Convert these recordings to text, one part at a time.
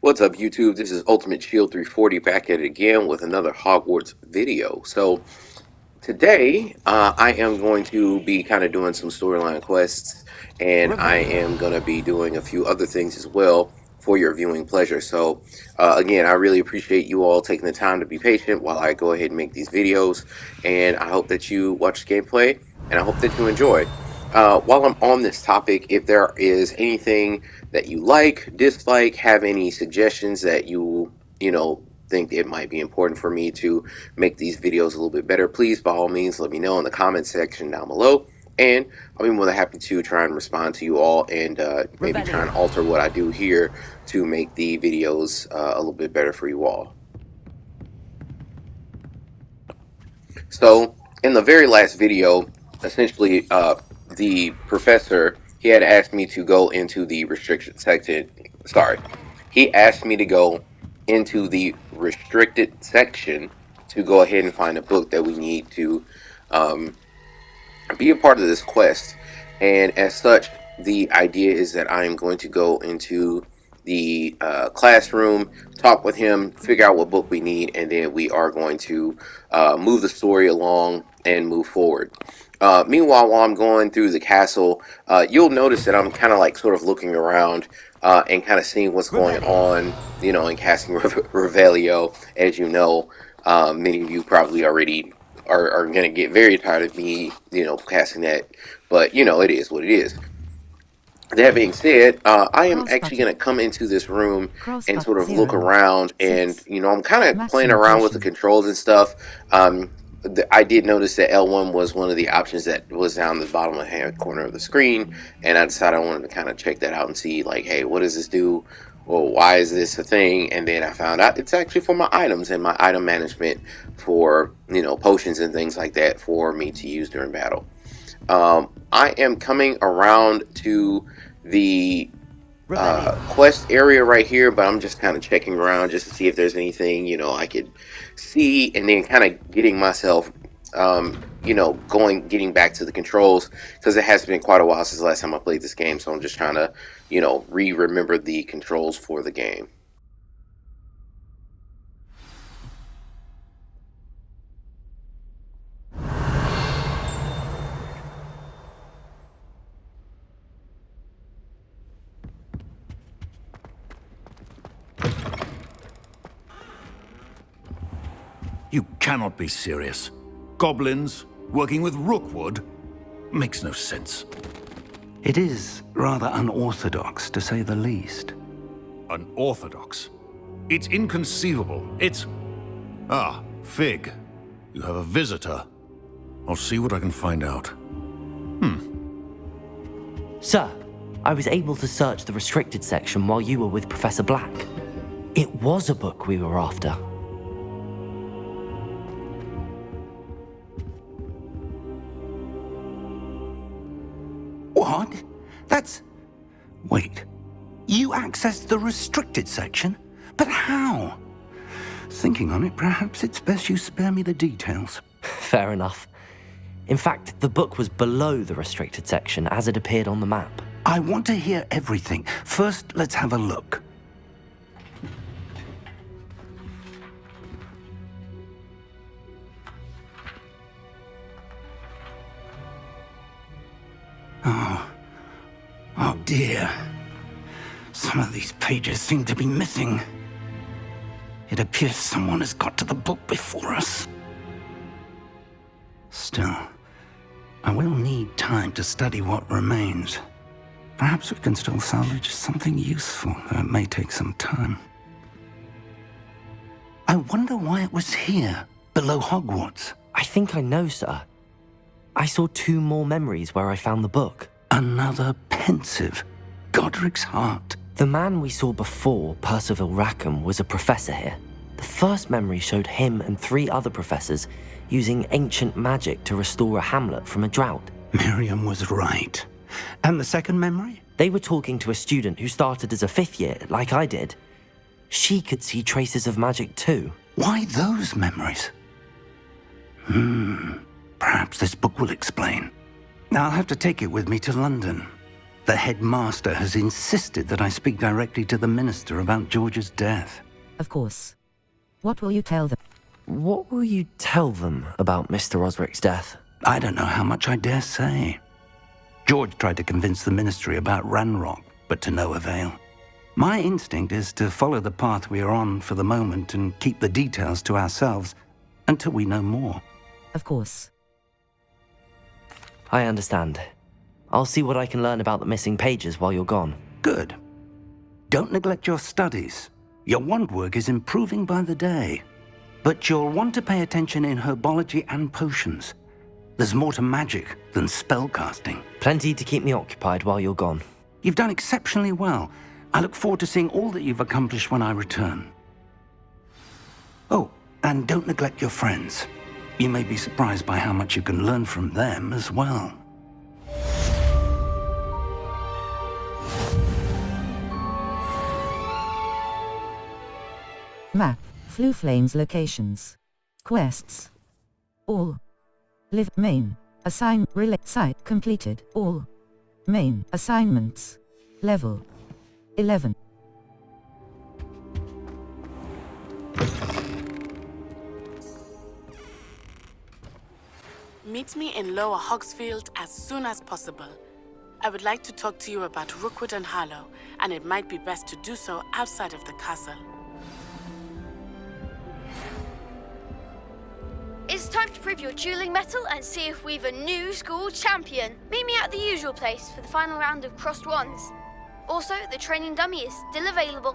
What's up, YouTube? This is Ultimate Shield 340 back at it again with another Hogwarts video. So today, I am going to be kind of doing some storyline quests, and I am going to be doing a few other things as well for your viewing pleasure. So again, I really appreciate you all taking the time to be patient while I go ahead and make these videos, and I hope that you watch the gameplay, and I hope that you enjoy. While I'm on this topic, if there is anything that you like, dislike, have any suggestions that you think it might be important for me to make these videos a little bit better, please, by all means, let me know in the comment section down below. And I'll be more than happy to try and respond to you all and maybe try and alter what I do here to make the videos a little bit better for you all. So in the very last video, essentially, the professor, he had asked me to go into the restricted section. Sorry, he asked me to go into the restricted section to go ahead and find a book that we need to be a part of this quest. And as such, the idea is that I am going to go into the classroom, talk with him, figure out what book we need, and then we are going to move the story along and move forward. Meanwhile, while I'm going through the castle, you'll notice that I'm kind of like sort of looking around and kind of seeing what's going on, in casting Revelio. As you know, many of you probably already are going to get very tired of me, casting that, but it is what it is. That being said, I am actually going to come into this room and sort of look around, and I'm kind of playing around with the controls and stuff. I did notice that L1 was one of the options that was down the bottom left-hand corner of the screen, and I decided I wanted to kind of check that out and see, like, hey, what does this do? Well, why is this a thing? And then I found out it's actually for my items and my item management for, potions and things like that for me to use during battle. I am coming around to the quest area right here, but I'm just kind of checking around just to see if there's anything I could see, and then kind of getting myself getting back to the controls, because it has been quite a while since the last time I played this game, so I'm just trying to remember the controls for the game. You cannot be serious. Goblins working with Rookwood makes no sense. It is rather unorthodox, to say the least. Unorthodox? It's inconceivable. It's... Ah, Fig. You have a visitor. I'll see what I can find out. Sir, I was able to search the restricted section while you were with Professor Black. It was a book we were after. What? That's... Wait. You accessed the restricted section? But how? Thinking on it, perhaps it's best you spare me the details. Fair enough. In fact, the book was below the restricted section as it appeared on the map. I want to hear everything. First, let's have a look. Oh dear. Some of these pages seem to be missing. It appears someone has got to the book before us. Still, I will need time to study what remains. Perhaps we can still salvage something useful, though it may take some time. I wonder why it was here, below Hogwarts. I think I know, sir. I saw 2 more memories where I found the book. Another pensive. Godric's heart. The man we saw before, Percival Rackham, was a professor here. The first memory showed him and 3 other professors using ancient magic to restore a hamlet from a drought. Miriam was right. And the second memory? They were talking to a student who started as a 5th year, like I did. She could see traces of magic too. Why those memories? Perhaps this book will explain. I'll have to take it with me to London. The headmaster has insisted that I speak directly to the minister about George's death. Of course. What will you tell them? What will you tell them about Mr. Osric's death? I don't know how much I dare say. George tried to convince the ministry about Ranrock, but to no avail. My instinct is to follow the path we are on for the moment and keep the details to ourselves until we know more. Of course. I understand. I'll see what I can learn about the missing pages while you're gone. Good. Don't neglect your studies. Your wand work is improving by the day. But you'll want to pay attention in herbology and potions. There's more to magic than spellcasting. Plenty to keep me occupied while you're gone. You've done exceptionally well. I look forward to seeing all that you've accomplished when I return. Oh, and don't neglect your friends. You may be surprised by how much you can learn from them as well. Map. Flue Flames locations. Quests. All. Live. Main. Assign. Relay. Site. Completed. All. Main. Assignments. Level 11. Meet me in Lower Hogsfield as soon as possible. I would like to talk to you about Rookwood and Harlow, and it might be best to do so outside of the castle. It's time to prove your dueling mettle and see if we've a new school champion. Meet me at the usual place for the final round of crossed wands. Also, the training dummy is still available.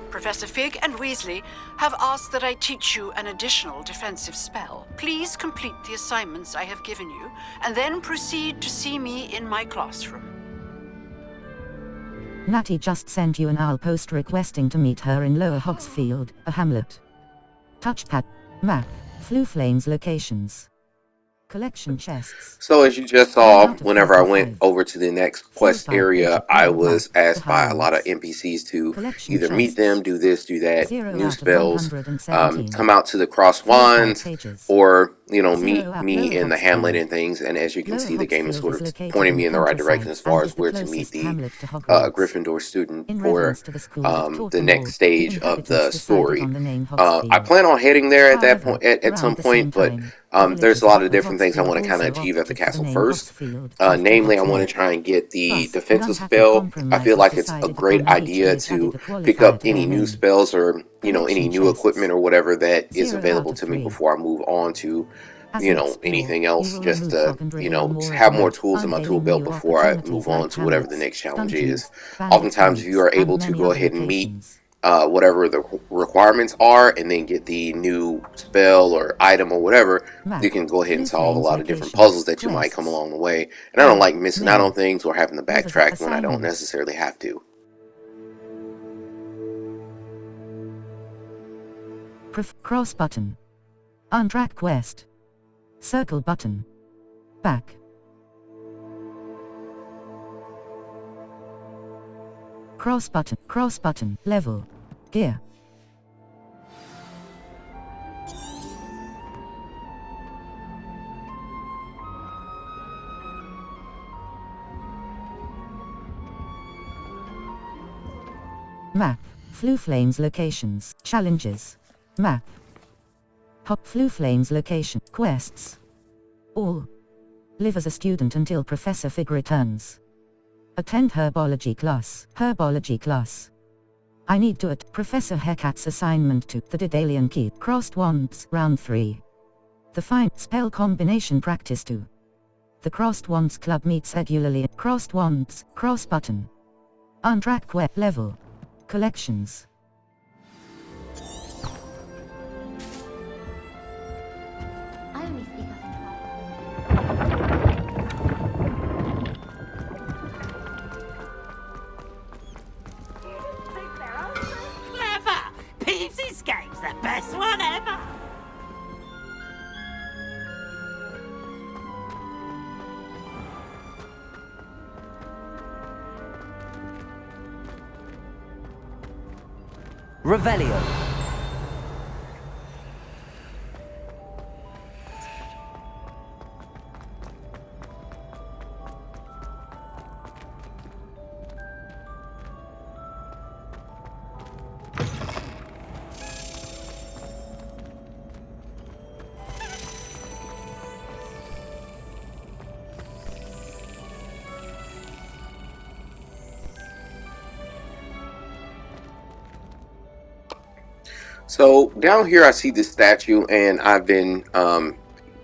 Professor Fig and Weasley have asked that I teach you an additional defensive spell. Please complete the assignments I have given you, and then proceed to see me in my classroom. Natty just sent you an owl post requesting to meet her in Lower Hogsfield, a hamlet. Touchpad. Map. Flue Flames locations. Collection chests. So as you just saw, whenever I went over to the next quest area, I was asked by a lot of NPCs to either meet them, do this, do that, new spells, come out to the cross wands, or, you know, meet me in the hamlet and things. And as you can see, the game is sort of pointing me in the right direction as far as where to meet the Gryffindor student for the next stage of the story. I plan on heading there at that point, at some point, but there's a lot of different things I want to kind of achieve at the castle first. Namely, I want to try and get the defensive spell. I feel like it's a great idea to pick up any new spells or, you know, any new equipment or whatever that is available to me before I move on to, you know, anything else. Just to, you know, have more tools in my tool belt before I move on to whatever the next challenge is. Oftentimes, if you are able to go ahead and meet whatever the requirements are and then get the new spell or item or whatever, you can go ahead and solve a lot of different puzzles that you might come along the way. And I don't like missing out on things or having to backtrack when I don't necessarily have to. Cross button. Untrack quest. Circle button. Back. Cross button, level, gear. Map, Flue Flames locations, challenges, map. Hop Flue Flames location, quests. All. Live as a student until Professor Fig returns. Attend herbology class. I need to Professor Hecate's assignment to the Daedalian Key. Crossed wands, round 3. The fine spell combination practice 2. The Crossed Wands Club meets regularly at Crossed Wands, cross button. Untrack quest level. Collections. I only speak Clever! Peeves' game's the best one ever! Revelio. So down here, I see this statue, and I've been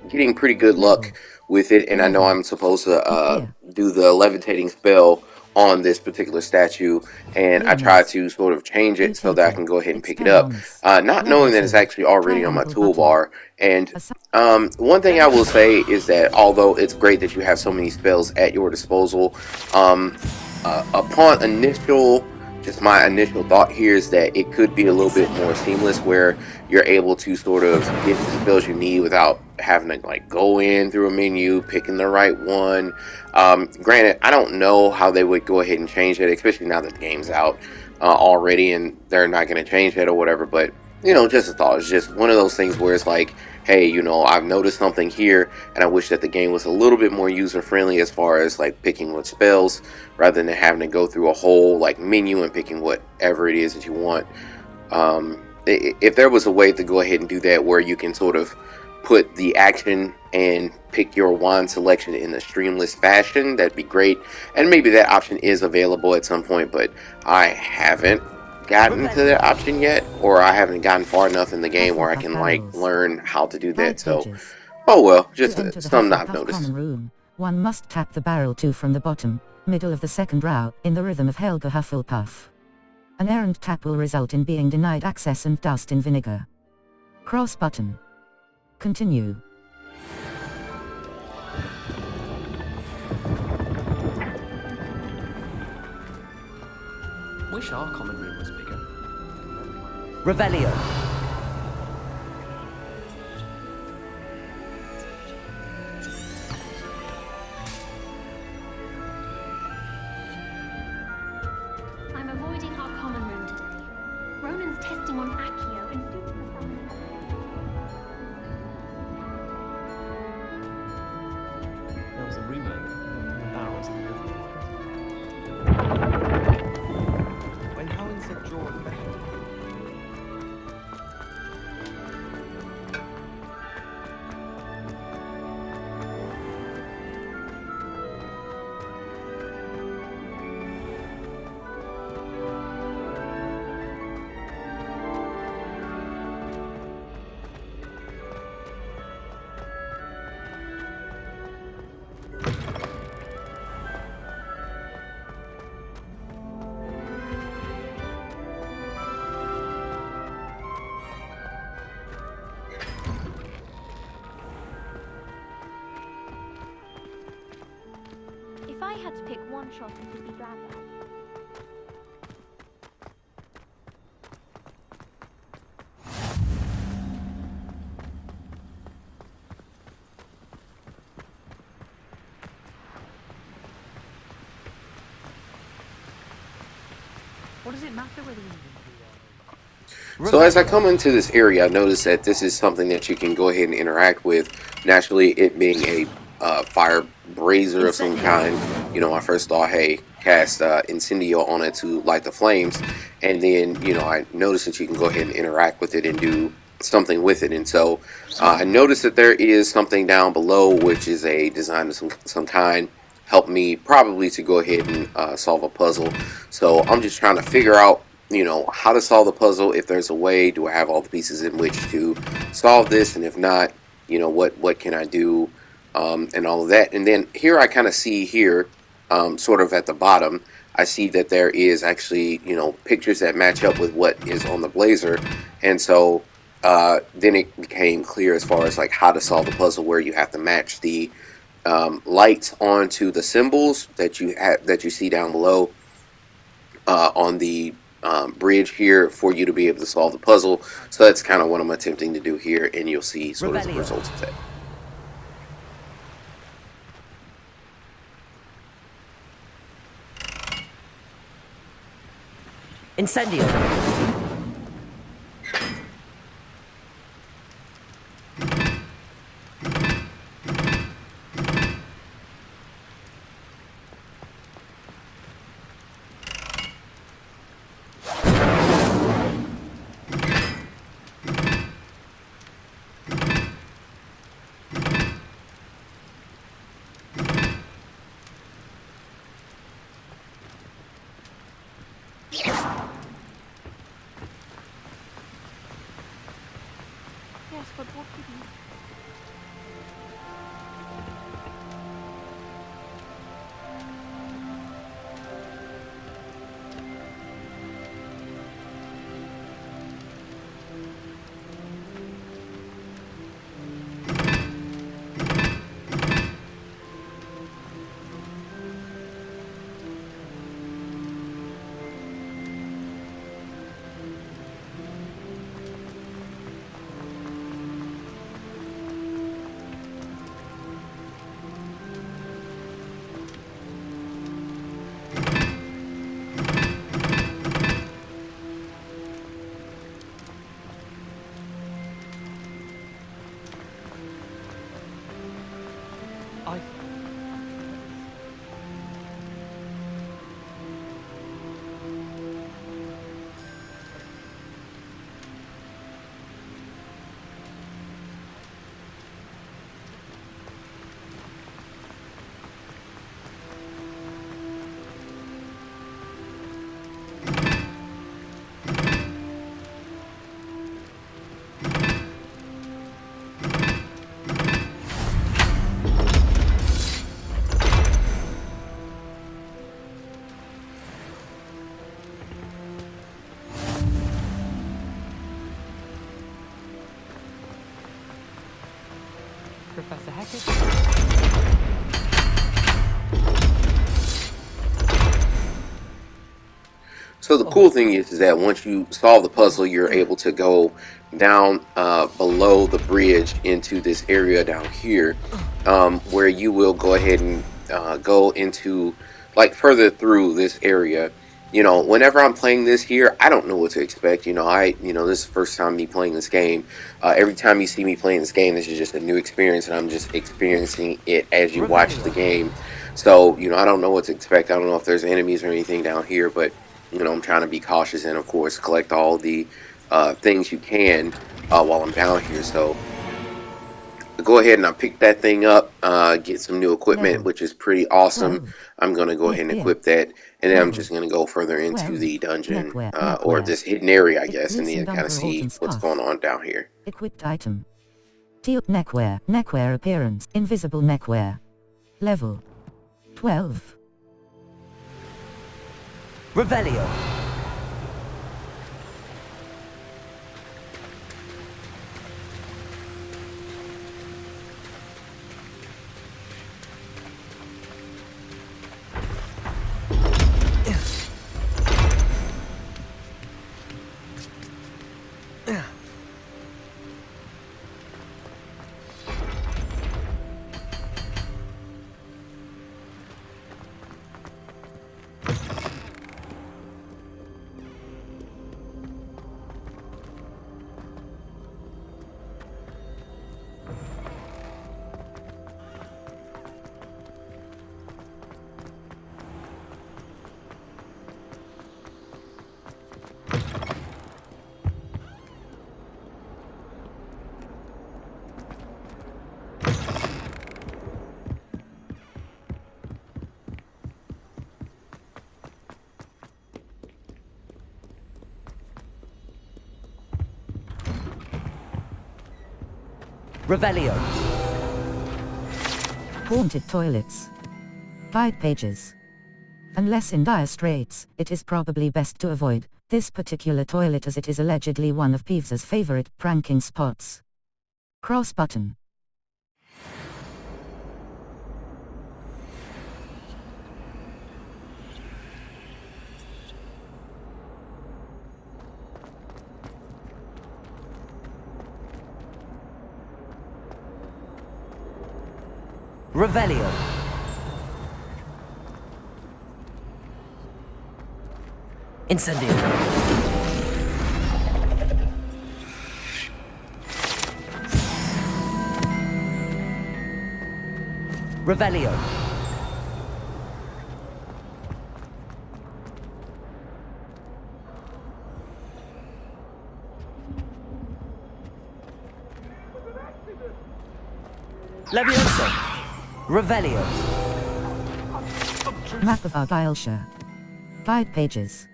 getting pretty good luck Level with it. And I know 11. I'm supposed to Here. do the levitating spell on this particular statue, and I try Elements. to sort of change it so that I Utility. can go ahead and pick it Expand up, once. not Level knowing that it's 2. actually already on my Triangle button. toolbar. And Assign. one thing I will say is that although it's great that you have so many spells at your disposal, um, upon initial, just my initial thought here is that it could be a little bit more seamless where you're able to sort of get the spells you need without having to like go in through a menu, picking the right one. Granted, I don't know how they would go ahead and change it, especially now that the game's out already and they're not going to change that or whatever. But just a thought. It's just one of those things where it's like, hey, I've noticed something here, and I wish that the game was a little bit more user friendly as far as like picking what spells rather than having to go through a whole like menu and picking whatever it is that you want. If there was a way to go ahead and do that where you can sort of put the action and pick your wand selection in a streamless fashion, that'd be great. And maybe that option is available at some point, but I haven't gotten to that option yet, or I haven't gotten far enough in the game where I Hufflepuff can like barrels. learn how to do that. 5 So, pages. oh well, To just enter the something I've Hufflepuff noticed. common room, one must tap the barrel 2 from the bottom, middle of the second row, in the rhythm of Helga Hufflepuff. An errant tap will result in being denied access and doused in vinegar. Cross button. Continue. Wish our common room was bigger. Revelio. I'm avoiding our common room today. Ronan's testing on Accio and There was a rumour the barrels in the river. When Helen said George begged. if I had to pick one shot I could be glad at. What does it matter whether we So as I come into this area, I notice that this is something that you can go ahead and interact with. Naturally, it being a fire brazier of some kind, I first thought, hey, cast Incendio on it to light the flames. And then, I noticed that you can go ahead and interact with it and do something with it. And so I noticed that there is something down below, which is a design of some kind. Help me probably to go ahead and solve a puzzle. So I'm just trying to figure out how to solve the puzzle. If there's a way, do I have all the pieces in which to solve this? And if not, what can I do, and all of that. And then here I kind of see here, sort of at the bottom, I see that there is actually, pictures that match up with what is on the blazer. And so then it became clear as far as like how to solve the puzzle, where you have to match the lights onto the symbols that you see down below on the bridge here for you to be able to solve the puzzle. So that's kind of what I'm attempting to do here, and you'll see sort of the results of that. Incendio. But what did you... I... Professor Hackett? So the cool thing is that once you solve the puzzle, you're able to go down below the bridge into this area down here, where you will go ahead and go into, like, further through this area. You know, whenever I'm playing this here, I don't know what to expect. You know, this is the first time me playing this game. Every time you see me playing this game, this is just a new experience, and I'm just experiencing it as you watch the game. So, you know, I don't know what to expect. I don't know if there's enemies or anything down here, but you know, I'm trying to be cautious and, of course, collect all the things you can while I'm down here. So go ahead and I pick that thing up, get some new equipment, which is pretty awesome. I'm going to go ahead and equip that, and then I'm just going to go further into the dungeon or this hidden area, I guess, and then kind of see what's going on down here. Equipped item. Teal neckwear. Neckwear appearance. Invisible neckwear. Level 12. Revelio. Revelio. Haunted toilets. 5 pages. Unless in dire straits, it is probably best to avoid this particular toilet as it is allegedly one of Peeves's favorite pranking spots. Cross button. Revelio. Incendio. Revelio. Levioso. Revelio. Map of Argyllshire. 5 pages.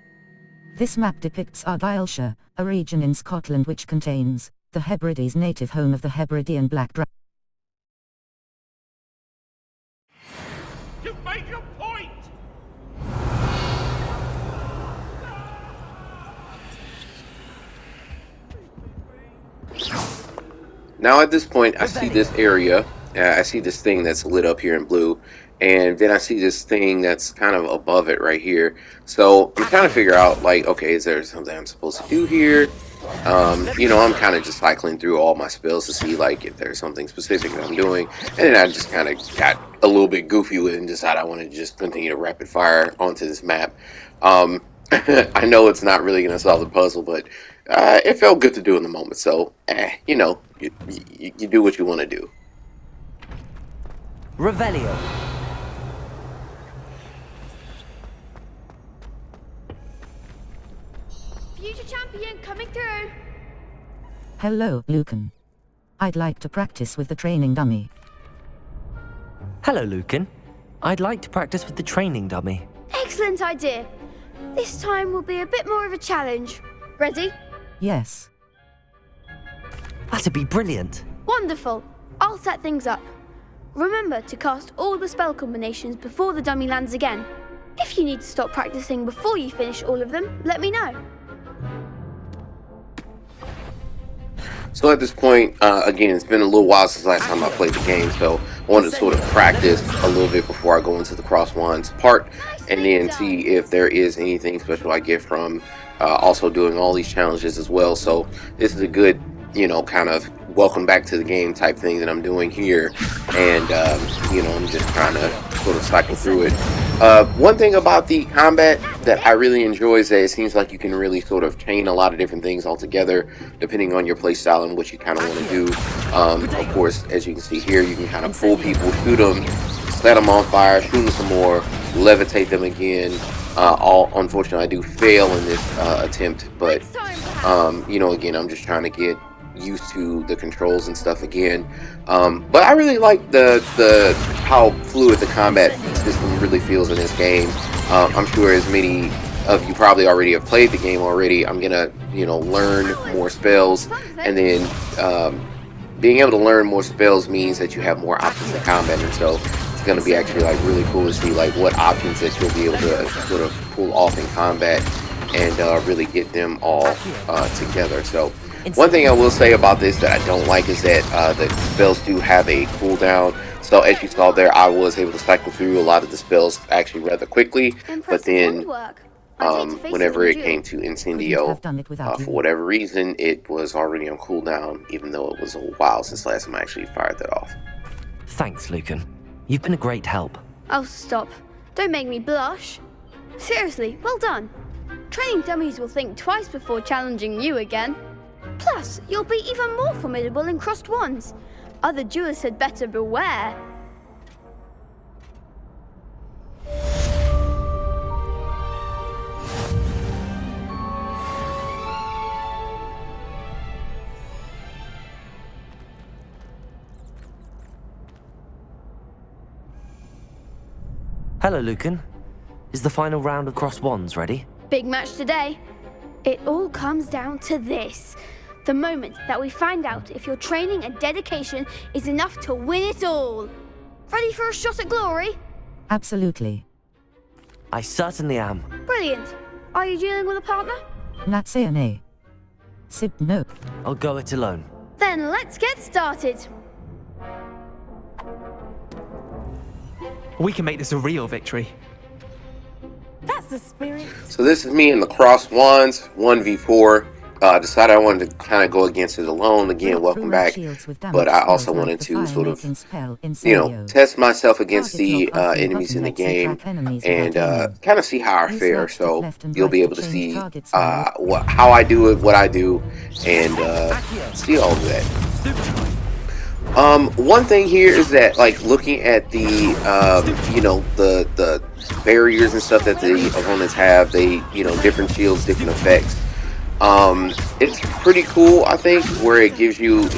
This map depicts Argyllshire, a region in Scotland which contains The Hebrides, native home of the Hebridean black dragon. You made your point! Now at this point, I see this area. I see this thing that's lit up here in blue, and then I see this thing that's kind of above it right here. So I'm trying to figure out, like, okay, is there something I'm supposed to do here? You know, I'm kind of just cycling through all my spells to see, like, if there's something specific that I'm doing. And then I just kind of got a little bit goofy with it and decided I wanted to just continue to rapid fire onto this map. I know it's not really going to solve the puzzle, but it felt good to do in the moment. So, you know, you do what you want to do. Revelio. Future champion coming through. Hello, Lucan. I'd like to practice with the training dummy. Hello, Lucan. I'd like to practice with the training dummy. Excellent idea. This time will be a bit more of a challenge. Ready? Yes. That'd be brilliant. Wonderful. I'll set things up. Remember to cast all the spell combinations before the dummy lands again. If you need to stop practicing before you finish all of them, let me know. So at this point, again, it's been a little while since last time I played the game, so I wanted to sort of practice a little bit before I go into the Cross Wands part, and then see if there is anything special I get from also doing all these challenges as well. So this is a good, you know, kind of welcome back to the game type thing that I'm doing here, and you know, I'm just trying to sort of cycle through it. One thing about the combat that I really enjoy is that it seems like you can really sort of chain a lot of different things all together depending on your play style and what you kind of want to do. Of course, as you can see here, you can kind of pull people, shoot them, set them on fire, shoot them some more, levitate them again. Unfortunately, I do fail in this attempt, but you know, again, I'm just trying to get used to the controls and stuff again. But I really like the how fluid the combat system really feels in this game. I'm sure as many of you probably already have played the game already, I'm gonna, you know, learn more spells, and then being able to learn more spells means that you have more options in combat, and so it's gonna be actually like really cool to see like what options that you'll be able to sort of pull off in combat and really get them all together. So one thing I will say about this that I don't like is that the spells do have a cooldown. So as you saw there, I was able to cycle through a lot of the spells actually rather quickly, but then whenever it came to Incendio, for whatever reason, it was already on cooldown, even though it was a while since last time I actually fired that off. Thanks, Lucan. You've been a great help. Oh, stop. Don't make me blush. Seriously, well done. Training dummies will think twice before challenging you again. Plus, you'll be even more formidable in crossed wands. Other duelists had better beware. Hello, Lucan. Is the final round of crossed wands ready? Big match today. It all comes down to this. The moment that we find out if your training and dedication is enough to win it all. Ready for a shot at glory? Absolutely. I certainly am. Brilliant. Are you dealing with a partner? Natsayane. Sib no. I'll go it alone. Then let's get started. We can make this a real victory. That's the spirit. So this is me in the Cross Wands 1v4. Decided I wanted to kind of go against it alone. Again, welcome back. But I also wanted to sort of, you know, test myself against the enemies in the game and kind of see how I fare. So you'll be able to see how I do it, what I do, and see all of that. One thing here is that, like, looking at the, you know, the barriers and stuff that the opponents have, they, you know, different shields, different effects. It's pretty cool, I think, where it gives you,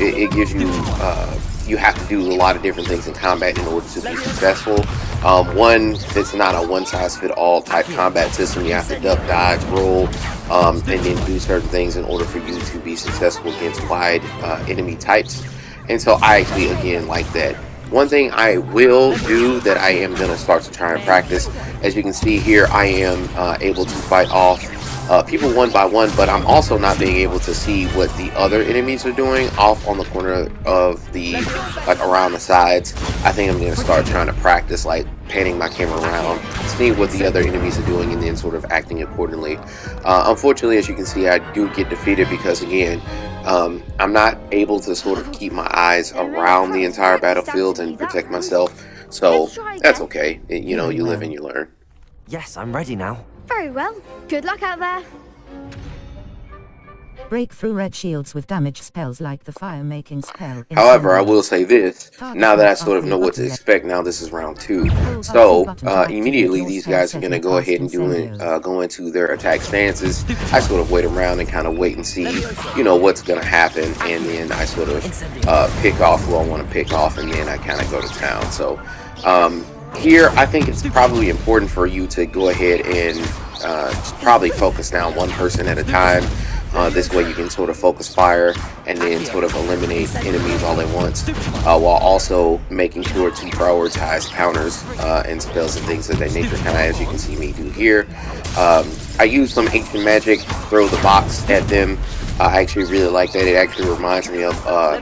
you have to do a lot of different things in combat in order to be successful. One, it's not a one-size-fit-all type combat system. You have to duck, dodge, roll, and then do certain things in order for you to be successful against wide enemy types. And so I actually, again, like that. One thing I will do that I am going to start to try and practice, as you can see here, I am able to fight off people one by one, but I'm also not being able to see what the other enemies are doing off on the corner of the, like around the sides. I think I'm going to start trying to practice, like panning my camera around, seeing what the other enemies are doing, and then sort of acting accordingly. Unfortunately, as you can see, I do get defeated because, again, I'm not able to sort of keep my eyes around the entire battlefield and protect myself. So that's okay. You know, you live and you learn. Yes, I'm ready now. Very well. Good luck out there. Break through red shields with damage spells like the fire-making spell. However, I will say this, now that I sort of know what to expect, now this is round 2. So, immediately these guys are going to go ahead and go into their attack stances. I sort of wait around and kind of wait and see, you know, what's going to happen. And then I sort of pick off who I want to pick off, and then I kind of go to town. So, here, I think it's probably important for you to go ahead and probably focus down one person at a time. This way you can sort of focus fire and then sort of eliminate enemies all at once, while also making sure to prioritize counters and spells and things of that nature, kind of as you can see me do here. I use some ancient magic, throw the box at them. I actually really like that. It actually reminds me of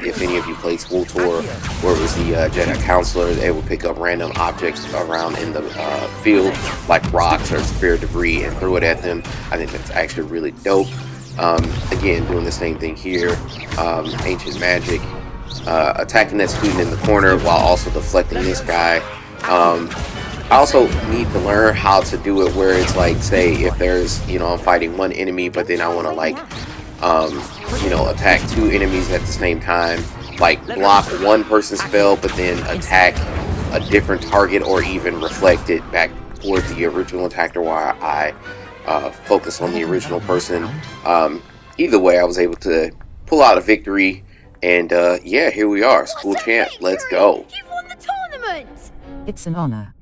if any of you played SWTOR, where it was the Jedi Counselor. They would pick up random objects around in the field, like rocks or spirit debris, and throw it at them. I think that's actually really dope. Again, doing the same thing here. Ancient magic, attacking that student in the corner while also deflecting this guy. I also need to learn how to do it where it's like, say, if there's, you know, I'm fighting one enemy, but then I want to, like, you know, attack 2 enemies at the same time, like block one person's spell, but then attack a different target, or even reflect it back toward the original attacker while I focus on the original person. Either way, I was able to pull out a victory, and yeah, here we are, school champ. Let's go. You won the tournament. It's an honor.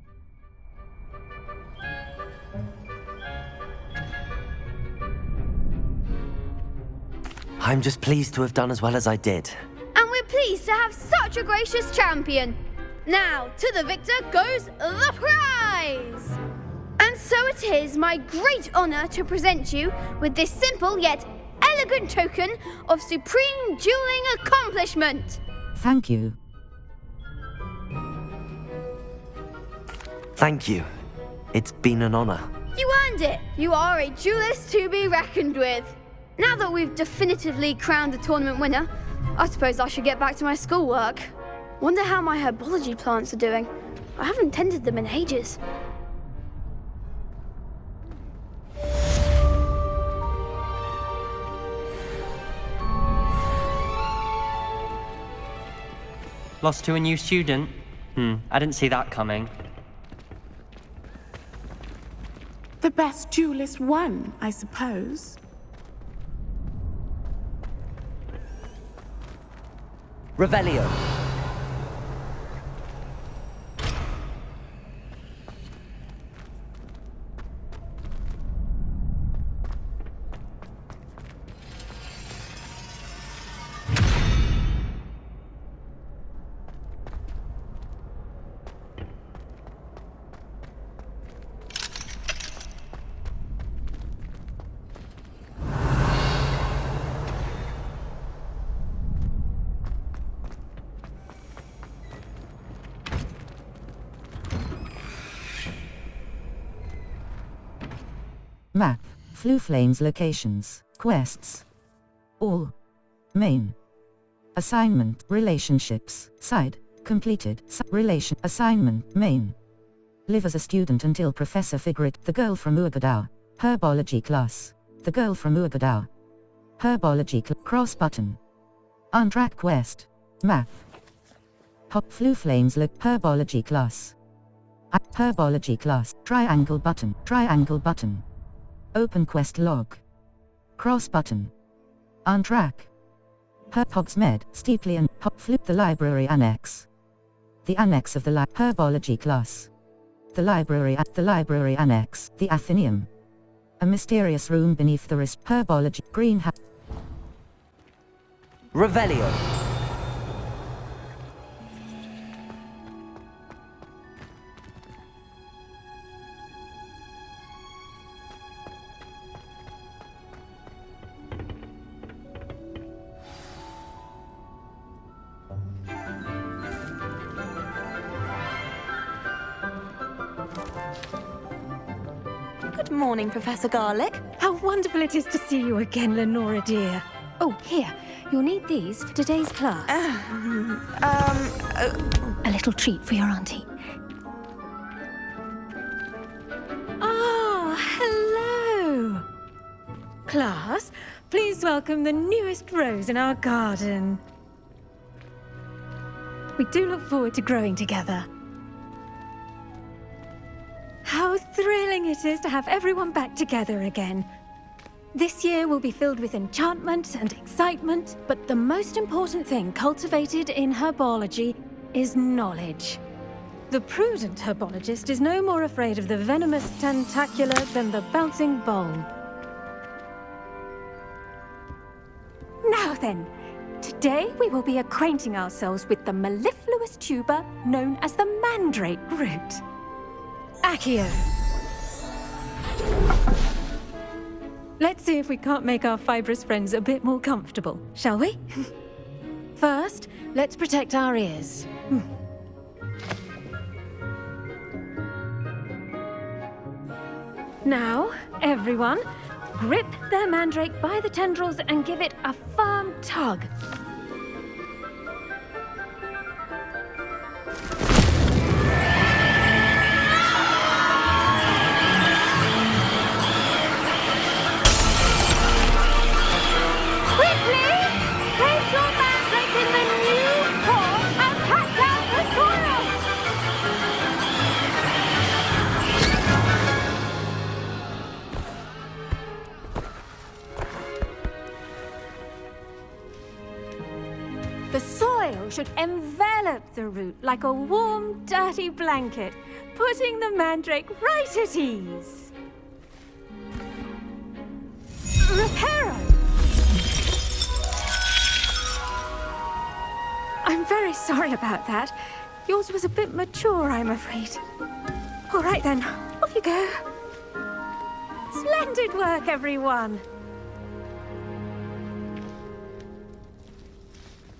I'm just pleased to have done as well as I did. And we're pleased to have such a gracious champion. Now, to the victor goes the prize! And so it is my great honor to present you with this simple yet elegant token of supreme dueling accomplishment. Thank you. Thank you. It's been an honor. You earned it. You are a duelist to be reckoned with. Now that we've definitively crowned the tournament winner, I suppose I should get back to my schoolwork. Wonder how my herbology plants are doing. I haven't tended them in ages. Lost to a new student? I didn't see that coming. The best duelist won, I suppose. Revelio. Map. Flu Flames locations. Quests. All. Main. Assignment. Relationships. Side. Completed. Relation. Assignment. Main. Live as a student until Professor Figret. The girl from Uagadao. Herbology class. The girl from Uagadao. Herbology cross button. On track quest. Math. Hop Flu Flames look. Herbology class. Herbology class. Triangle button. Triangle button. Open quest log. Cross button. On track. Hogsmeade, Steeply and Flip the library annex. The annex of the herbology class. The library annex, the Athenaeum. A mysterious room beneath the herbology, greenhouse. Revelio. Good morning, Professor Garlick. How wonderful it is to see you again, Lenora dear. Oh, here. You'll need these for today's class. A little treat for your auntie. Ah, hello. Class, please welcome the newest rose in our garden. We do look forward to growing together. How thrilling it is to have everyone back together again. This year will be filled with enchantment and excitement, but the most important thing cultivated in herbology is knowledge. The prudent herbologist is no more afraid of the venomous tentacula than the bouncing bulb. Now then, today we will be acquainting ourselves with the mellifluous tuber known as the mandrake root. Accio. Let's see if we can't make our fibrous friends a bit more comfortable, shall we? First, let's protect our ears. Now, everyone, grip their mandrake by the tendrils and give it a firm tug. The soil should envelop the root like a warm, dirty blanket, putting the mandrake right at ease. Reparo! I'm very sorry about that. Yours was a bit mature, I'm afraid. All right then, off you go. Splendid work, everyone.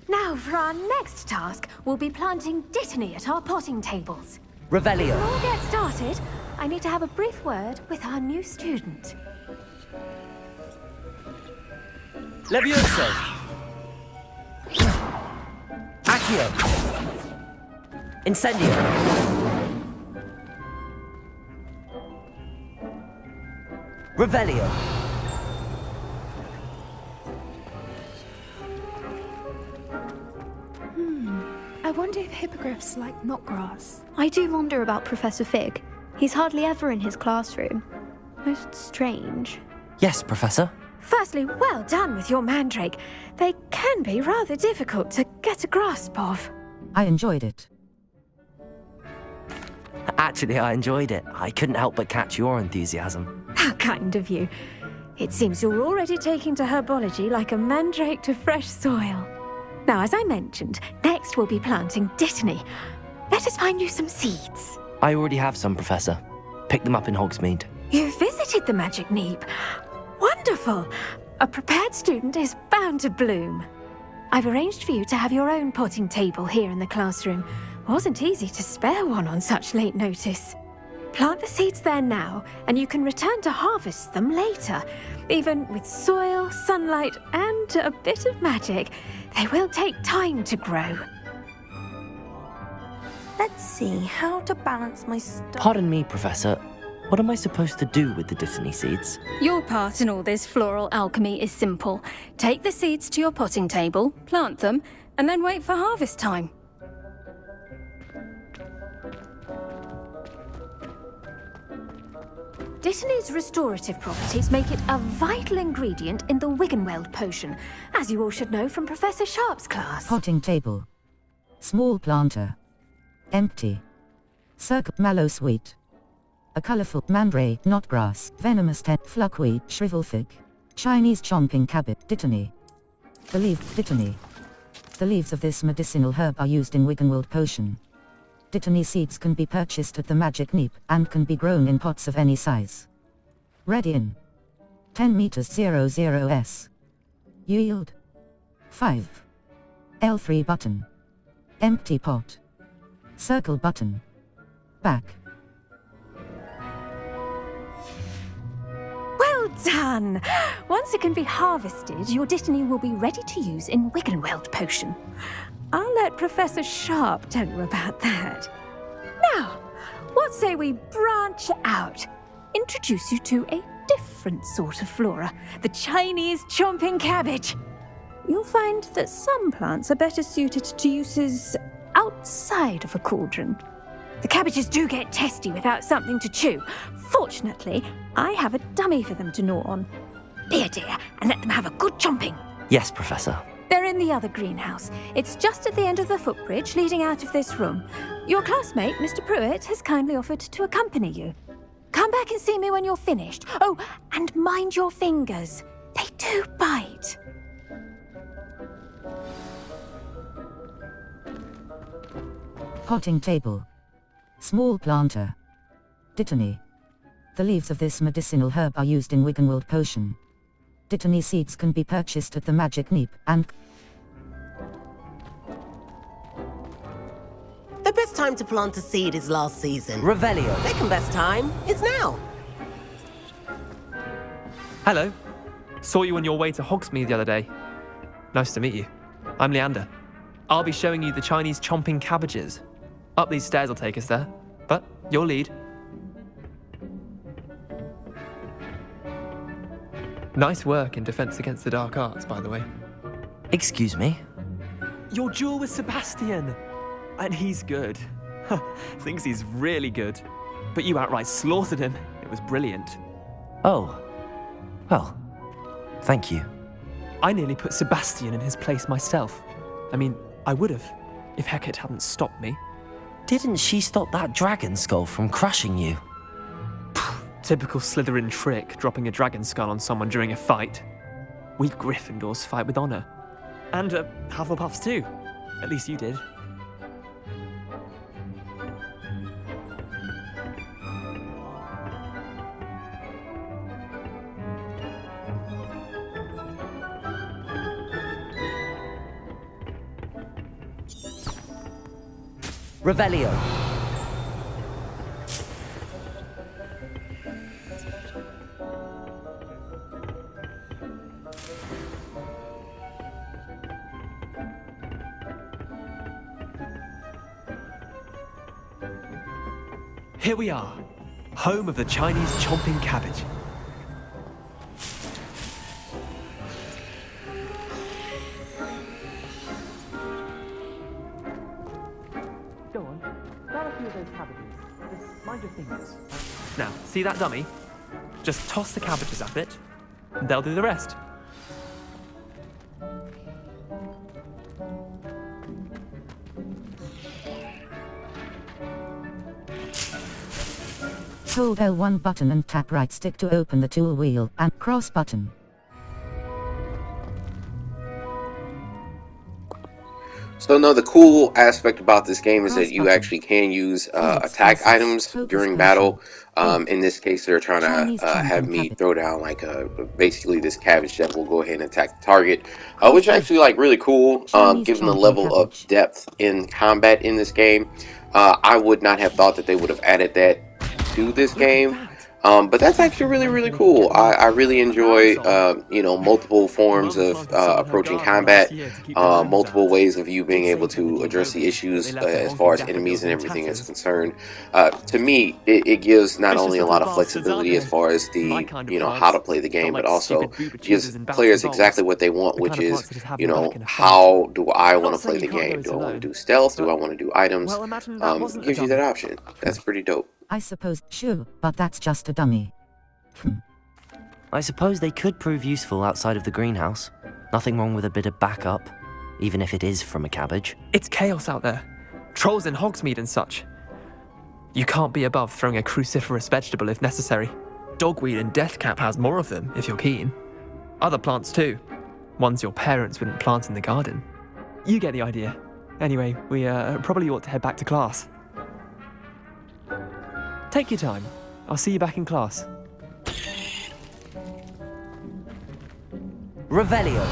Now, for our next task, we'll be planting dittany at our potting tables. Revelio. Before we get started, I need to have a brief word with our new student. Levioso. Accio. Incendio. Revelio. I wonder if hippogriffs like knotgrass. I do wonder about Professor Fig. He's hardly ever in his classroom. Most strange. Yes, Professor. Firstly, well done with your mandrake. They can be rather difficult to get a grasp of. I enjoyed it. Actually, I enjoyed it. I couldn't help but catch your enthusiasm. How kind of you. It seems you're already taking to herbology like a mandrake to fresh soil. Now, as I mentioned, next we'll be planting dittany. Let us find you some seeds. I already have some, Professor. Picked them up in Hogsmeade. You visited the Magic Neep. Wonderful! A prepared student is bound to bloom. I've arranged for you to have your own potting table here in the classroom. Wasn't easy to spare one on such late notice. Plant the seeds there now, and you can return to harvest them later. Even with soil, sunlight, and a bit of magic, they will take time to grow. Let's see how to balance my stuff. Pardon me, Professor. What am I supposed to do with the dittany seeds? Your part in all this floral alchemy is simple. Take the seeds to your potting table, plant them, and then wait for harvest time. Dittany's restorative properties make it a vital ingredient in the Wiggenweld potion, as you all should know from Professor Sharp's class. Potting table. Small planter. Empty. Circle mallow sweet. A colorful mandrake, knotgrass, venomous fluckweed, shrivelfig, Chinese chomping cabbage, dittany. Dittany. The leaves of this medicinal herb are used in Wiggenweld potion. Dittany seeds can be purchased at the Magic Neep, and can be grown in pots of any size. Ready in 10 meters 00s. Yield 5. L3 button. Empty pot. Circle button. Back. Well done! Once it can be harvested, your dittany will be ready to use in Wiggenweld potion. I'll let Professor Sharp tell you about that. Now, what say we branch out? Introduce you to a different sort of flora, the Chinese chomping cabbage. You'll find that some plants are better suited to uses outside of a cauldron. The cabbages do get testy without something to chew. Fortunately, I have a dummy for them to gnaw on. Be a dear and let them have a good chomping. Yes, Professor. They're in the other greenhouse. It's just at the end of the footbridge leading out of this room. Your classmate, Mr. Pruitt, has kindly offered to accompany you. Come back and see me when you're finished. Oh, and mind your fingers. They do bite. Potting table. Small planter. Dittany. The leaves of this medicinal herb are used in Wiggenweld potion. Dittany seeds can be purchased at the Magic Neep, and The best time to plant a seed is last season. Revelio. Second best time is now. Hello. Saw you on your way to Hogsmeade the other day. Nice to meet you. I'm Leander. I'll be showing you the Chinese chomping cabbages. Up these stairs will take us there, but your lead. Nice work in Defense Against the Dark Arts, by the way. Excuse me? Your duel with Sebastian! And he's good. Thinks he's really good. But you outright slaughtered him. It was brilliant. Oh. Well, thank you. I nearly put Sebastian in his place myself. I mean, I would have, if Hecate hadn't stopped me. Didn't she stop that dragon skull from crushing you? Typical Slytherin trick, dropping a dragon skull on someone during a fight. We Gryffindors fight with honor. And Hufflepuffs too. At least you did. Revelio. Here we are, home of the Chinese chomping cabbage. Go on, grab a few of those cabbages. Just mind your fingers. Now, see that dummy? Just toss the cabbages at it, and they'll do the rest. hold L1 button and tap right stick to open the tool wheel, and cross button. So another cool aspect about this game is that you actually can use attack items during battle. In this case, they're trying to have me throw down like basically this cabbage that will go ahead and attack the target, which is actually like really cool, given the level of depth in combat in this game. I would not have thought that they would have added that to this game. But that's actually really, really cool. I really enjoy, you know, multiple forms of approaching combat, multiple ways of you being able to address the issues as far as enemies and everything is concerned. To me, it gives not only a lot of flexibility as far as the, you know, how to play the game, but also gives players exactly what they want, which is, you know, how do I want to play the game? Do I want to do stealth? Do I want to do items? It gives you that option. That's pretty dope. I suppose, sure, but that's just a dummy. I suppose they could prove useful outside of the greenhouse. Nothing wrong with a bit of backup, even if it is from a cabbage. It's chaos out there. Trolls in Hogsmeade and such. You can't be above throwing a cruciferous vegetable if necessary. Dogweed and deathcap has more of them, if you're keen. Other plants too. Ones your parents wouldn't plant in the garden. You get the idea. Anyway, we probably ought to head back to class. Take your time. I'll see you back in class. Revelio.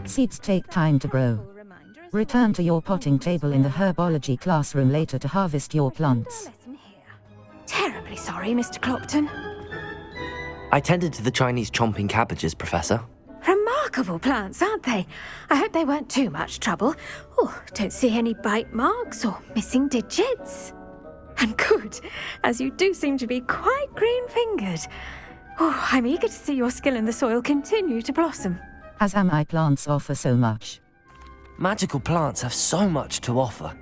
Seeds take time to grow. Return to your potting table in the herbology classroom later to harvest your plants. Terribly sorry, Mr. Clopton. I tended to the Chinese chomping cabbages, Professor. Remarkable plants, aren't they? I hope they weren't too much trouble. Oh, don't see any bite marks or missing digits. And good, as you do seem to be quite green-fingered. Oh, I'm eager to see your skill in the soil continue to blossom. As am I, plants offer so much. Magical plants have so much to offer.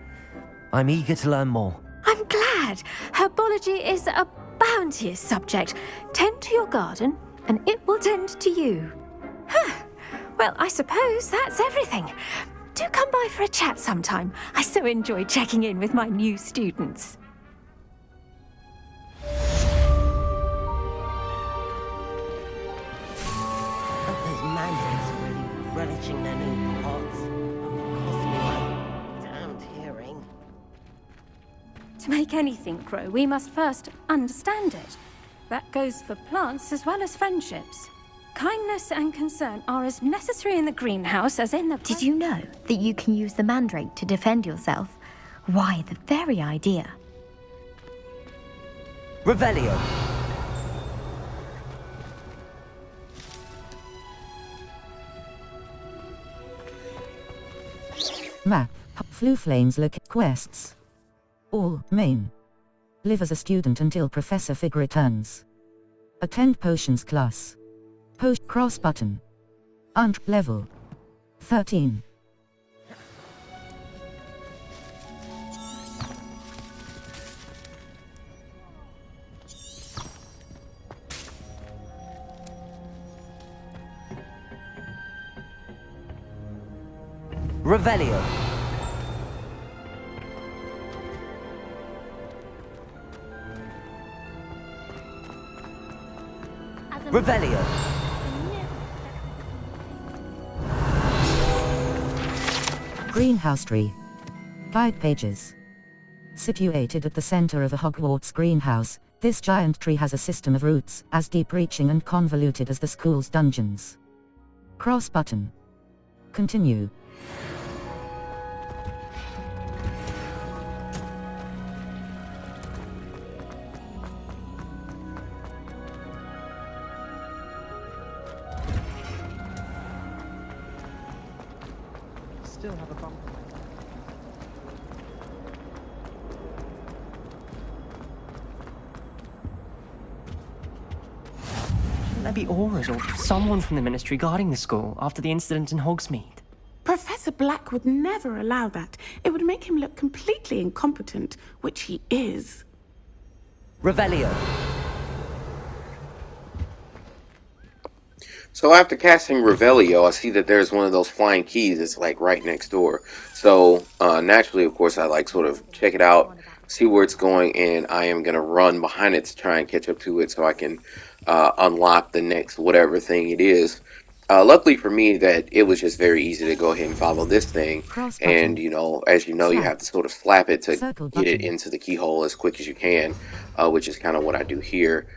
I'm eager to learn more. I'm glad. Herbology is a bounteous subject. Tend to your garden, and it will tend to you. Well, I suppose that's everything. Do come by for a chat sometime. I so enjoy checking in with my new students. Those mandrakes are really relishing their new pots. Cost me my damned hearing. To make anything grow, we must first understand it. That goes for plants as well as friendships. Kindness and concern are as necessary in the greenhouse as in the... Did you know that you can use the mandrake to defend yourself? Why, the very idea. Revelio. Map. Flu flames look quests. All main. Live as a student until Professor Fig returns. Attend potions class. Post cross button. Level 13. Revelio. Revelio. Greenhouse tree. Guide pages. Situated at the center of a Hogwarts greenhouse, this giant tree has a system of roots as deep-reaching and convoluted as the school's dungeons. Cross button. Continue. Still have a bump. Shouldn't there be auras or someone from the Ministry guarding the school after the incident in Hogsmeade? Professor Black would never allow that. It would make him look completely incompetent, which he is. Revelio. So after casting Revelio, I see that there's one of those flying keys that's like right next door. So naturally, of course, I like sort of check it out, see where it's going, and I am going to run behind it to try and catch up to it so I can unlock the next whatever thing it is. Luckily for me, that it was just very easy to go ahead and follow this thing. And, you know, as you know, you have to sort of slap it to get it into the keyhole as quick as you can, which is kind of what I do here.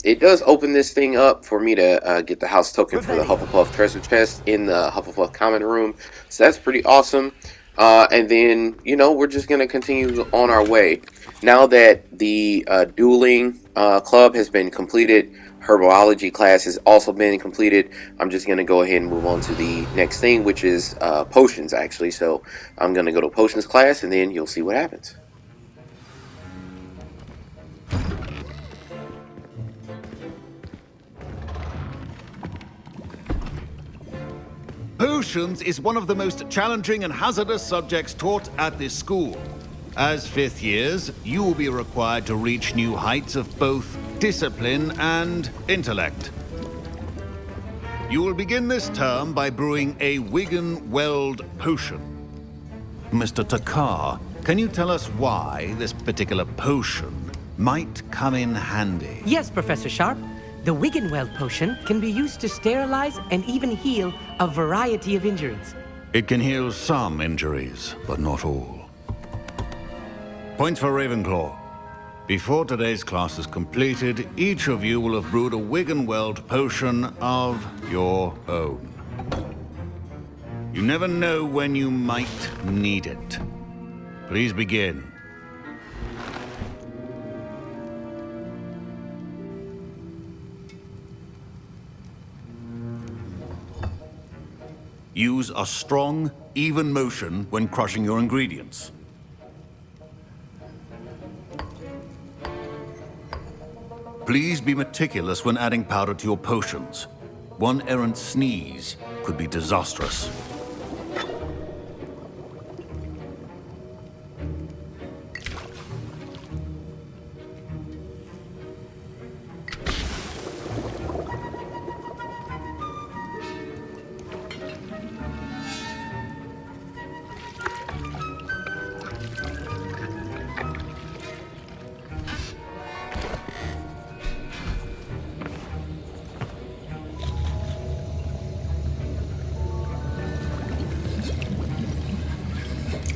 It does open this thing up for me to get the house token for the Hufflepuff treasure chest in the Hufflepuff common room. So that's pretty awesome. And then, we're just going to continue on our way. Now that the dueling club has been completed, herbology class has also been completed, I'm just going to go ahead and move on to the next thing, which is potions, actually. So I'm going to go to potions class, and then you'll see what happens. Potions is one of the most challenging and hazardous subjects taught at this school. As fifth years, you will be required to reach new heights of both discipline and intellect. You will begin this term by brewing a Wigan-Weld potion. Mr. Takar, can you tell us why this particular potion might come in handy? Yes, Professor Sharp. The Wigan-Weld potion can be used to sterilize and even heal a variety of injuries. It can heal some injuries, but not all. Points for Ravenclaw. Before today's class is completed, each of you will have brewed a Wigan-Weld potion of your own. You never know when you might need it. Please begin. Use a strong, even motion when crushing your ingredients. Please be meticulous when adding powder to your potions. One errant sneeze could be disastrous.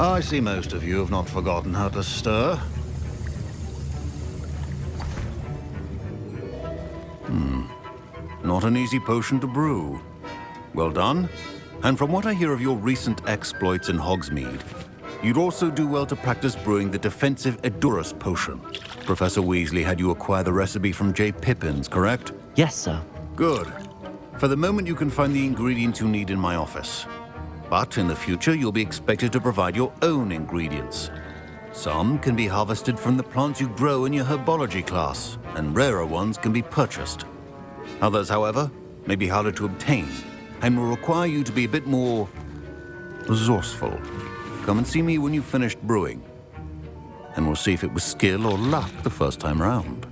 I see most of you have not forgotten how to stir. Not an easy potion to brew. Well done. And from what I hear of your recent exploits in Hogsmeade, you'd also do well to practice brewing the defensive Edurus potion. Professor Weasley had you acquire the recipe from J. Pippins, correct? Yes, sir. Good. For the moment, you can find the ingredients you need in my office. But in the future, you'll be expected to provide your own ingredients. Some can be harvested from the plants you grow in your herbology class, and rarer ones can be purchased. Others, however, may be harder to obtain, and will require you to be a bit more resourceful. Come and see me when you've finished brewing, and we'll see if it was skill or luck the first time round.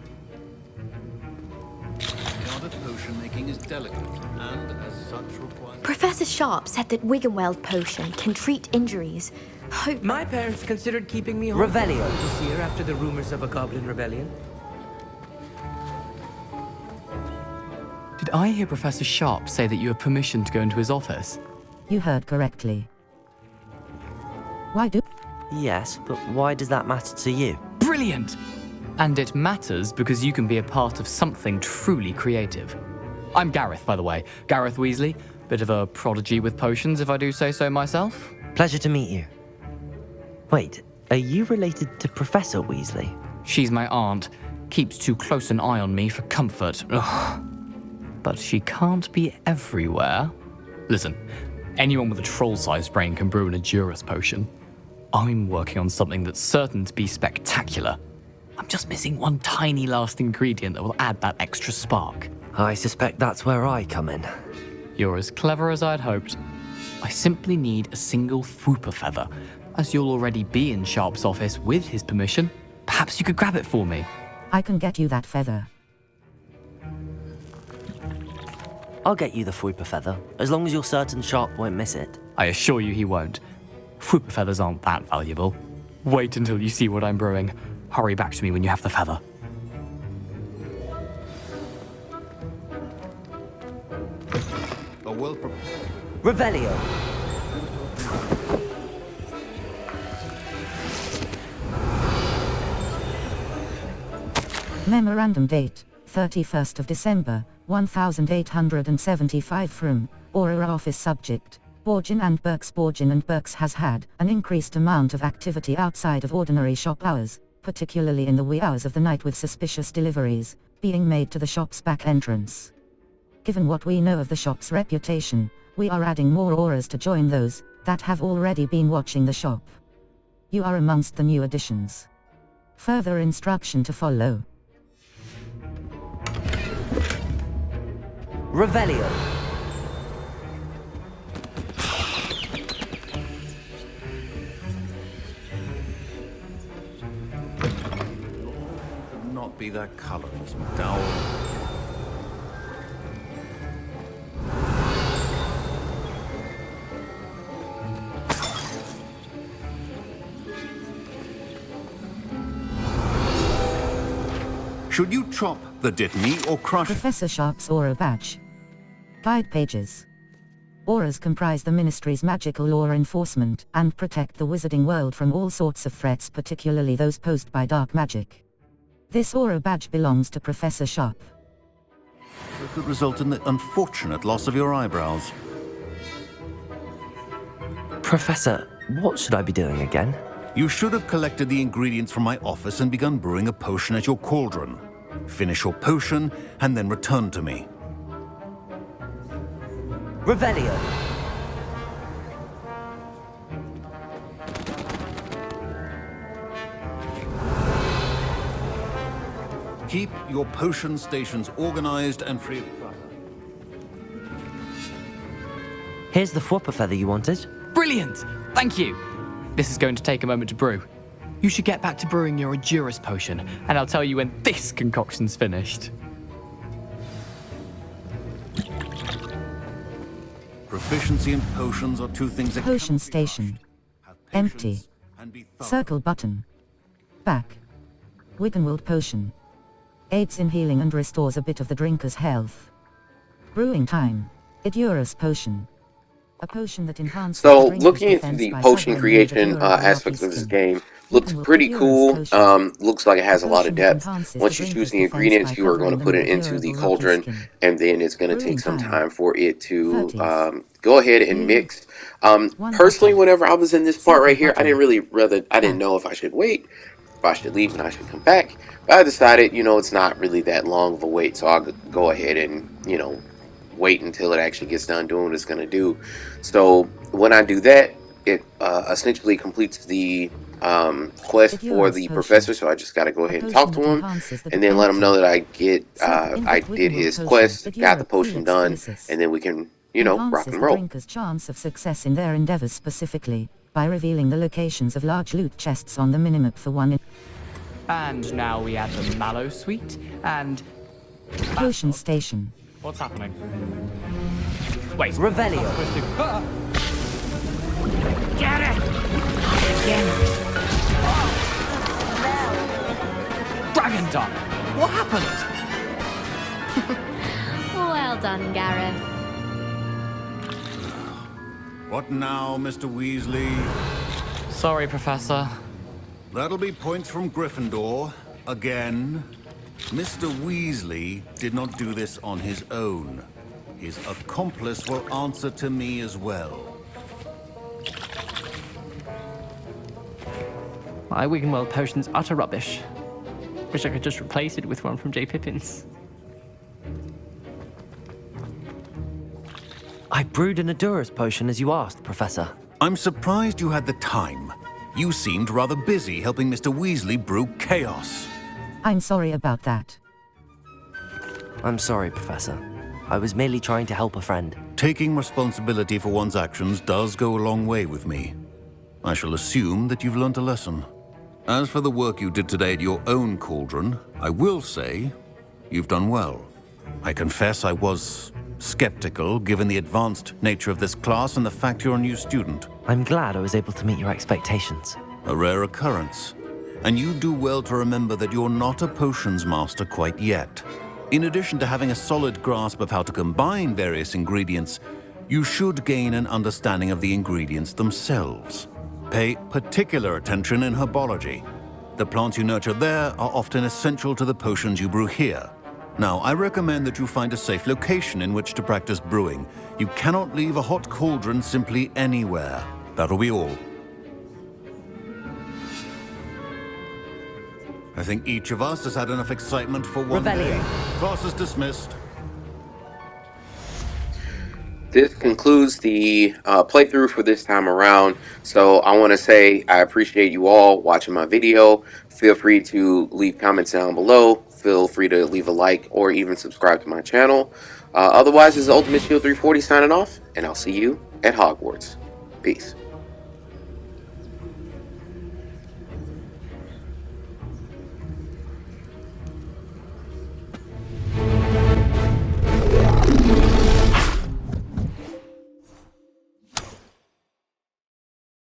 The art of potion making is delicate, and as such requires... Professor Sharp said that Wigan-Weld potion can treat injuries. Hope... My parents considered keeping me home Revelio. this year after the rumors of a goblin rebellion. Did I hear Professor Sharp say that you have permission to go into his office? You heard correctly. Why do? Yes, but why does that matter to you? Brilliant! And it matters because you can be a part of something truly creative. I'm Gareth, by the way. Gareth Weasley. Bit of a prodigy with potions, if I do say so myself. Pleasure to meet you. Wait, are you related to Professor Weasley? She's my aunt. Keeps too close an eye on me for comfort. Ugh. But she can't be everywhere. Listen, anyone with a troll-sized brain can brew an Edurus potion. I'm working on something that's certain to be spectacular. I'm just missing one tiny last ingredient that will add that extra spark. I suspect that's where I come in. You're as clever as I'd hoped. I simply need a single Fwooper feather. As you'll already be in Sharp's office with his permission, perhaps you could grab it for me. I can get you that feather. I'll get you the Fwooper feather, as long as you're certain Sharp won't miss it. I assure you he won't. Fwooper feathers aren't that valuable. Wait until you see what I'm brewing. Hurry back to me when you have the feather. A well Revelio. Memorandum date, 31st of December, 1875 from Aurora office subject. Borgin and Burke's has had an increased amount of activity outside of ordinary shop hours, particularly in the wee hours of the night, with suspicious deliveries being made to the shop's back entrance. Given what we know of the shop's reputation, we are adding more auras to join those that have already been watching the shop. You are amongst the new additions. Further instruction to follow. Revelio. Could not be that colorless, McDowell. Should you chop the Dittany or crush... Professor Sharp's Aura Badge. Guide pages. Auras comprise the Ministry's magical law enforcement and protect the wizarding world from all sorts of threats, particularly those posed by dark magic. This Aura Badge belongs to Professor Sharp. It could result in the unfortunate loss of your eyebrows. Professor, what should I be doing again? You should have collected the ingredients from my office and begun brewing a potion at your cauldron. Finish your potion and then return to me. Revelio. Keep your potion stations organized and free of clutter. Here's the Fwopper feather you wanted. Brilliant! Thank you! This is going to take a moment to brew. You should get back to brewing your Endurus potion, and I'll tell you when this concoction's finished. Proficiency and potions are two things that Potion station. Empty. Circle button. Back. Wiggenweld potion. Aids in healing and restores a bit of the drinker's health. Brewing time. Endurus potion. A potion that enhances So, the looking drinker's into the defense by potion covering creation the durable aspects rocky of this skin. game, looks pretty cool. Looks like it has a lot of depth. enhances Once the you drinker's choose the defense ingredients, by you are going to covering put them it with into the durable rocky cauldron, skin. and then it's going to Brewing take some time. time for it to 30s. go ahead and mix. Personally, whenever I was in this part right here, I didn't know if I should wait, if I should leave and I should come back. But I decided, it's not really that long of a wait, so I'll go ahead and, wait until it actually gets done doing what it's going to do. So when I do that, it essentially completes the quest for the professor. So I just got to go ahead and talk to him, and then let him know that I did his quest, got the potion done, and then we can, rock and roll. Drinkers' chance of success in their endeavors, specifically by revealing the locations of large loot chests on the minimap for one. And now we add the Mallow Suite, and... Potion station. What's happening? Wait. Revelio. Get it! Dragon Dog! What happened? Well done, Gareth. What now, Mr. Weasley? Sorry, Professor. That'll be points from Gryffindor. Again. Mr. Weasley did not do this on his own. His accomplice will answer to me as well. My Wiggenweld potion's utter rubbish. Wish I could just replace it with one from J. Pippin's. I brewed an Endurus potion as you asked, Professor. I'm surprised you had the time. You seemed rather busy helping Mr. Weasley brew chaos. I'm sorry about that. I'm sorry, Professor. I was merely trying to help a friend. Taking responsibility for one's actions does go a long way with me. I shall assume that you've learnt a lesson. As for the work you did today at your own cauldron, I will say you've done well. I confess I was skeptical given the advanced nature of this class and the fact you're a new student. I'm glad I was able to meet your expectations. A rare occurrence. And you do well to remember that you're not a potions master quite yet. In addition to having a solid grasp of how to combine various ingredients, you should gain an understanding of the ingredients themselves. Pay particular attention in herbology. The plants you nurture there are often essential to the potions you brew here. Now, I recommend that you find a safe location in which to practice brewing. You cannot leave a hot cauldron simply anywhere. That'll be all. I think each of us has had enough excitement for one day. Class is dismissed. This concludes the playthrough for this time around. So I want to say I appreciate you all watching my video. Feel free to leave comments down below. Feel free to leave a like or even subscribe to my channel. Otherwise, this is Ultimate Shield 340 signing off, and I'll see you at Hogwarts. Peace.